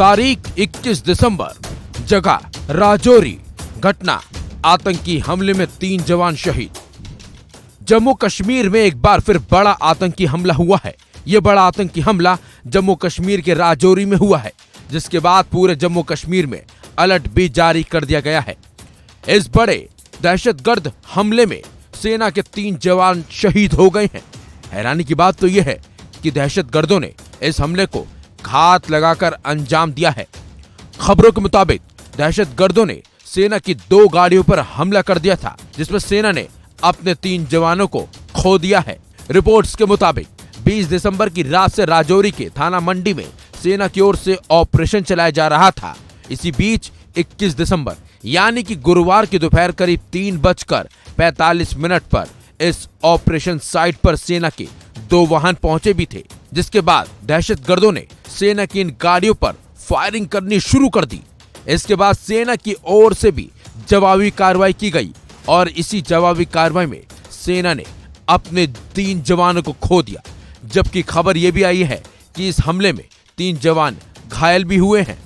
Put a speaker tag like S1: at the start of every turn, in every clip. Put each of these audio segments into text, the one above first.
S1: तारीख 21 दिसंबर, जगह राजौरी। घटना आतंकी हमले में 3 जवान शहीद। जम्मू कश्मीर में एक बार फिर बड़ा आतंकी हमला हुआ है। यह बड़ा आतंकी हमला जम्मू कश्मीर के राजौरी में हुआ है, जिसके बाद पूरे जम्मू कश्मीर में अलर्ट भी जारी कर दिया गया है। इस बड़े दहशतगर्द हमले में सेना के 3 जवान शहीद हो गए हैं। हैरानी की बात तो यह है कि दहशतगर्दों ने इस हमले को घात लगाकर अंजाम दिया है। खबरों के मुताबिक दहशतगर्दों ने सेना की 2 गाड़ियों पर हमला कर दिया था, जिसमें सेना ने अपने 3 जवानों को खो दिया है। रिपोर्ट्स के मुताबिक 20 दिसंबर की रात से राजौरी के थाना मंडी में सेना की ओर से ऑपरेशन चलाया जा रहा था। इसी बीच 21 दिसंबर यानी कि गुरुवार की दोपहर करीब 3:45 पर इस ऑपरेशन साइट पर सेना के 2 वाहन पहुंचे भी थे, जिसके बाद दहशतगर्दों ने सेना की इन गाड़ियों पर फायरिंग करनी शुरू कर दी। इसके बाद सेना की ओर से भी जवाबी कार्रवाई की गई और इसी जवाबी कार्रवाई में सेना ने अपने 3 जवानों को खो दिया। जबकि खबर यह भी आई है कि इस हमले में 3 जवान घायल भी हुए हैं।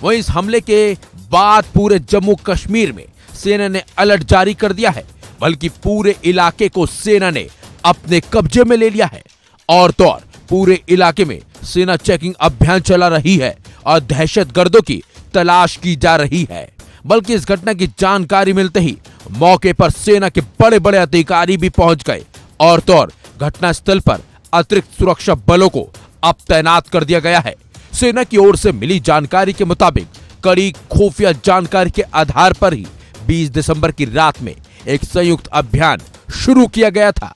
S1: वहीं इस हमले के बाद पूरे जम्मू कश्मीर में सेना ने अलर्ट जारी कर दिया है, बल्कि पूरे इलाके को सेना ने अपने कब्जे में ले लिया है। और तो और पूरे इलाके में सेना चेकिंग अभियान चला रही है और दहशतगर्दों की तलाश की जा रही है। बल्कि इस घटना की जानकारी मिलते ही मौके पर सेना के बड़े बड़े अधिकारी भी पहुंच गए और तो और घटनास्थल पर अतिरिक्त सुरक्षा बलों को अब तैनात कर दिया गया है। सेना की ओर से मिली जानकारी के मुताबिक कड़ी खुफिया जानकारी के आधार पर ही 20 दिसंबर की रात में एक संयुक्त अभियान शुरू किया गया था।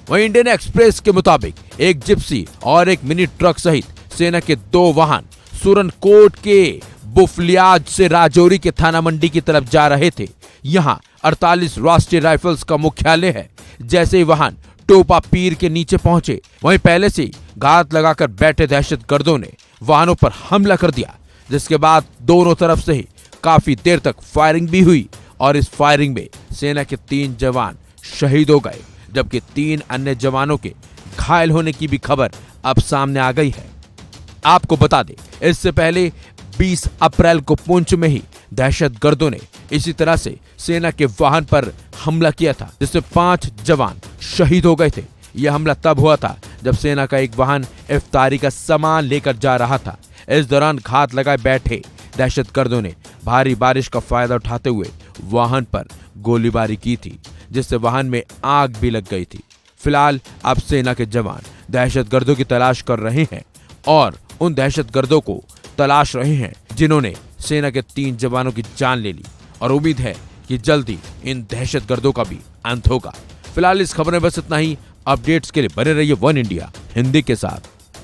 S1: वहीं इंडियन एक्सप्रेस के मुताबिक एक जिप्सी और एक मिनी ट्रक सहित सेना के 2 वाहन सुरनकोट के बुफलियाज से राजौरी के थाना मंडी की तरफ जा रहे थे। यहां 48 राष्ट्रीय राइफल्स का मुख्यालय है। जैसे ही वाहन टोपा पीर के नीचे पहुंचे, वहीं पहले से घात लगाकर बैठे दहशतगर्दों ने वाहनों पर हमला कर दिया, जिसके बाद दोनों तरफ से ही काफी देर तक फायरिंग भी हुई और इस फायरिंग में सेना के 3 जवान शहीद हो गए, जबकि 3 अन्य जवानों के घायल होने की भी खबर अब सामने आ गई है। आपको बता दें, इससे पहले 20 अप्रैल को पुंछ में ही दहशतगर्दों ने इसी तरह से सेना के वाहन पर हमला किया था, जिससे 5 जवान शहीद हो गए थे। यह हमला तब हुआ था जब सेना का एक वाहन इफ्तारी का सामान लेकर जा रहा था। इस दौरान घात लगाए बैठे दहशतगर्दों ने भारी बारिश का फायदा उठाते हुए वाहन पर गोलीबारी की थी, जिससे वाहन में आग भी लग गई थी। फिलहाल अब सेना के जवान दहशतगर्दों की तलाश कर रहे हैं और उन दहशतगर्दों को तलाश रहे हैं जिन्होंने सेना के 3 जवानों की जान ले ली, और उम्मीद है कि जल्दी इन दहशतगर्दों का भी अंत होगा। फिलहाल इस खबर में बस इतना ही। अपडेट्स के लिए बने रहिए वन इंडिया हिंदी के साथ।